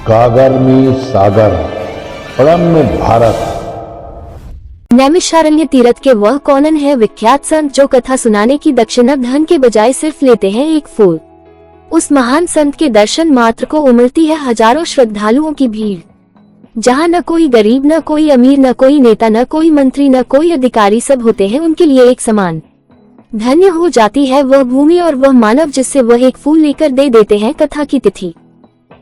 गागर में सागर, पड़म में भारत। नैमिषारण्य तीर्थ के वह कौन है विख्यात संत जो कथा सुनाने की दक्षिणा धन के बजाय सिर्फ लेते हैं एक फूल। उस महान संत के दर्शन मात्र को उमड़ती है हजारों श्रद्धालुओं की भीड़। जहाँ न कोई गरीब, न कोई अमीर, न कोई नेता, न कोई मंत्री, न कोई अधिकारी, सब होते हैं उनके लिए एक समान। धन्य हो जाती है वह भूमि और वह मानव जिससे वह एक फूल लेकर दे देते हैं कथा की तिथि।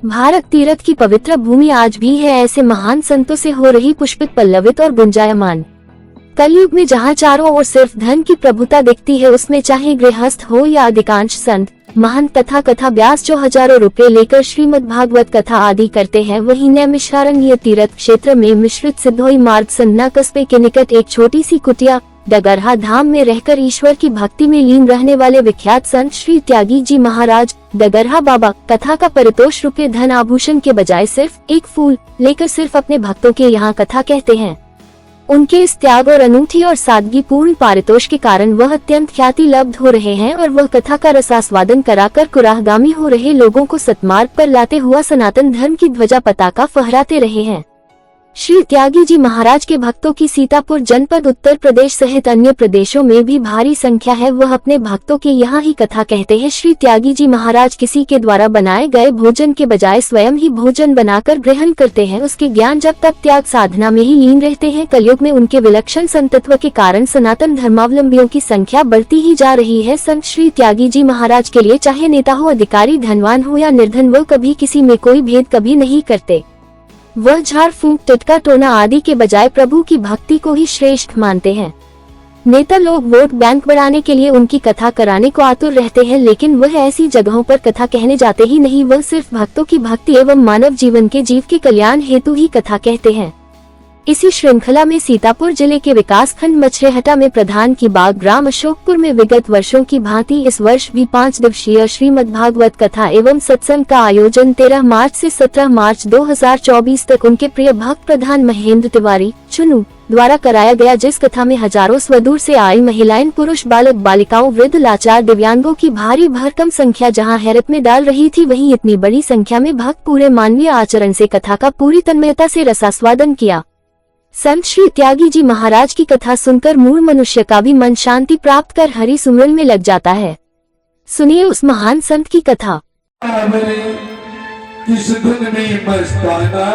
भारत तीर्थ की पवित्र भूमि आज भी है ऐसे महान संतों से हो रही पुष्पित, पल्लवित और गुंजायमान। कलयुग में जहाँ चारों ओर सिर्फ धन की प्रभुता दिखती है, उसमें चाहे गृहस्थ हो या अधिकांश संत, महान कथा व्यास जो हजारों रुपए लेकर श्रीमद् भागवत कथा आदि करते हैं, वही नैमिषारण्य तीर्थ क्षेत्र में मिश्रित सिद्धोई मार्ग सन्ना कस्बे के निकट एक छोटी सी कुटिया डगरहा धाम में रहकर ईश्वर की भक्ति में लीन रहने वाले विख्यात संत श्री त्यागी जी महाराज डगरहा बाबा कथा का परितोष रूपे धन आभूषण के बजाय सिर्फ एक फूल लेकर सिर्फ अपने भक्तों के यहाँ कथा कहते हैं। उनके इस त्याग और अनूठी और सादगी पूर्ण पारितोष के कारण वह अत्यंत ख्याति लब्ध हो रहे हैं और वह कथा का रसास्वादन कराकर कुराहगामी हो रहे लोगों को सतमार्ग पर लाते हुआ सनातन धर्म की ध्वजा पताका फहराते रहे हैं। श्री त्यागी जी महाराज के भक्तों की सीतापुर जनपद उत्तर प्रदेश सहित अन्य प्रदेशों में भी भारी संख्या है। वह अपने भक्तों के यहाँ ही कथा कहते हैं। श्री त्यागी जी महाराज किसी के द्वारा बनाए गए भोजन के बजाय स्वयं ही भोजन बनाकर ग्रहण करते हैं। उसके ज्ञान जब तक त्याग साधना में ही लीन रहते हैं। कलयुग में उनके विलक्षण संतत्व के कारण सनातन धर्मावलंबियों की संख्या बढ़ती ही जा रही है। संत श्री त्यागी जी महाराज के लिए चाहे नेता हो, अधिकारी, धनवान हो या निर्धन, वह कभी किसी में कोई भेद कभी नहीं करते। वह झाड़ फूंक, टटका टोना आदि के बजाय प्रभु की भक्ति को ही श्रेष्ठ मानते हैं। नेता लोग वोट बैंक बढ़ाने के लिए उनकी कथा कराने को आतुर रहते हैं, लेकिन वह ऐसी जगहों पर कथा कहने जाते ही नहीं। वह सिर्फ भक्तों की भक्ति एवं मानव जीवन के जीव के कल्याण हेतु ही कथा कहते हैं। इसी श्रृंखला में सीतापुर जिले के विकास खंड मछरेहटा में प्रधान की बाग ग्राम अशोकपुर में विगत वर्षों की भांति इस वर्ष भी 5 दिवसीय श्रीमद् भागवत कथा एवं सत्संग का आयोजन 13 मार्च से 17 मार्च 2024 तक उनके प्रिय भक्त प्रधान महेंद्र तिवारी चुनू द्वारा कराया गया, जिस कथा में हजारों स्वदूर से आई महिलाएं, पुरुष, बालक, बालिकाओं, वृद्ध, लाचार, दिव्यांगों की भारी भरकम संख्या जहां हैरत में डाल रही थी, वहीं इतनी बड़ी संख्या में भक्त पूरे मानवीय आचरण से कथा का पूरी तन्मयता से रसास्वादन किया। संत श्री त्यागी जी महाराज की कथा सुनकर मूढ़ मनुष्य का भी मन शांति प्राप्त कर हरि सुमरन में लग जाता है। सुनिए उस महान संत की कथा। किस धुन में मस्ताना,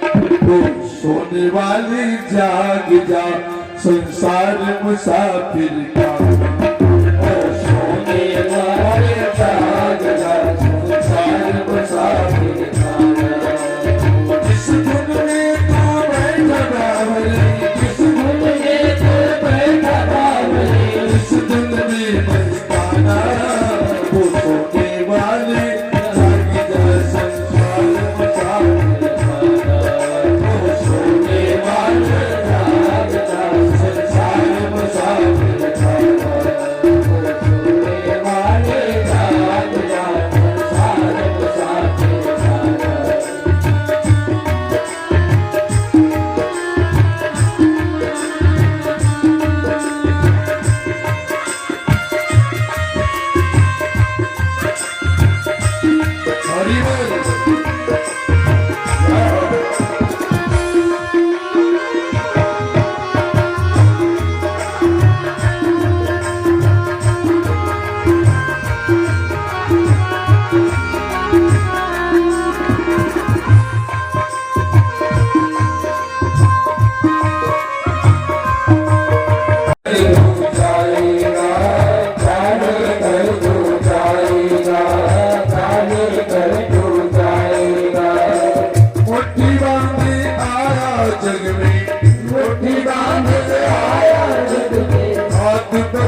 तो सोने वाली जाग जा, संसार मुसाफिर का। सोने वाली जाग जा, संसार मुसाफिर का। किस धुन में तू बैठा बावली, किस धुन में तू बैठा बावली, किस धुन में मस्ताना, तो सोने वाली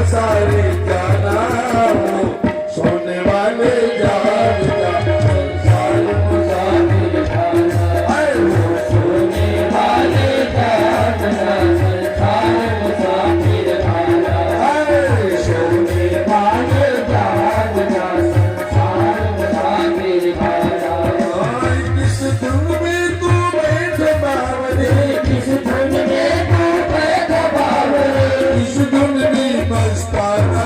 सारे जाना हो, सोने वाले जाग जा, संसार मुसाफिर खाना। सोने वाले जाग जा, संसार मुसाफिर खाना। सोने वाले जाग जा, संसार मुसाफिर खाना। किस धुन में तू बैठे बावले, किस धुन में तू बैठे बावले, किस धुन में मस्ताना,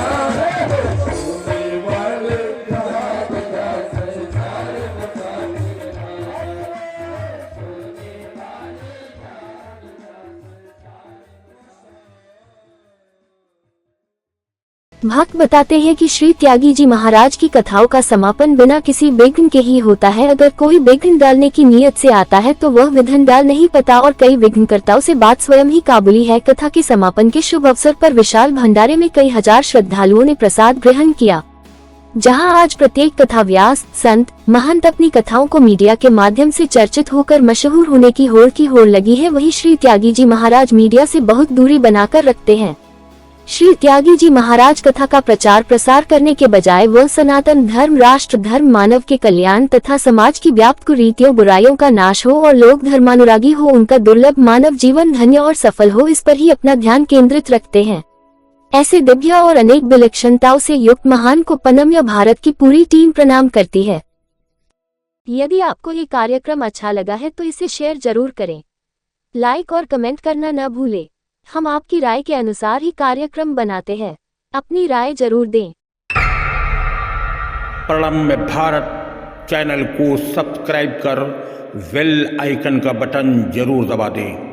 भक्त बताते हैं कि श्री त्यागी जी महाराज की कथाओं का समापन बिना किसी विघ्न के ही होता है। अगर कोई विघ्न डालने की नीयत से आता है तो वह विघ्न डाल नहीं पाता और कई विघ्नकर्ताओं से बात स्वयं ही काबुली है। कथा के समापन के शुभ अवसर पर विशाल भंडारे में कई हजार श्रद्धालुओं ने प्रसाद ग्रहण किया। जहां आज प्रत्येक कथा व्यास, संत, महंत अपनी कथाओं को मीडिया के माध्यम से चर्चित होकर मशहूर होने की होड़ लगी है, वहीं श्री त्यागी जी महाराज मीडिया से बहुत दूरी बनाकर रखते हैं। श्री त्यागी जी महाराज कथा का प्रचार प्रसार करने के बजाय वह सनातन धर्म, राष्ट्र धर्म, मानव के कल्याण तथा समाज की व्याप्त कुरीतियों, बुराइयों का नाश हो और लोग धर्मानुरागी हो, उनका दुर्लभ मानव जीवन धन्य और सफल हो, इस पर ही अपना ध्यान केंद्रित रखते हैं। ऐसे दिव्य और अनेक विलक्षणताओं से युक्त महान को पनम्य भारत की पूरी टीम प्रणाम करती है। यदि आपको ये कार्यक्रम अच्छा लगा है तो इसे शेयर जरूर करें, लाइक और कमेंट करना न भूलें। हम आपकी राय के अनुसार ही कार्यक्रम बनाते हैं, अपनी राय जरूर दें। प्रणम्य भारत चैनल को सब्सक्राइब कर बेल आइकन का बटन जरूर दबा दें।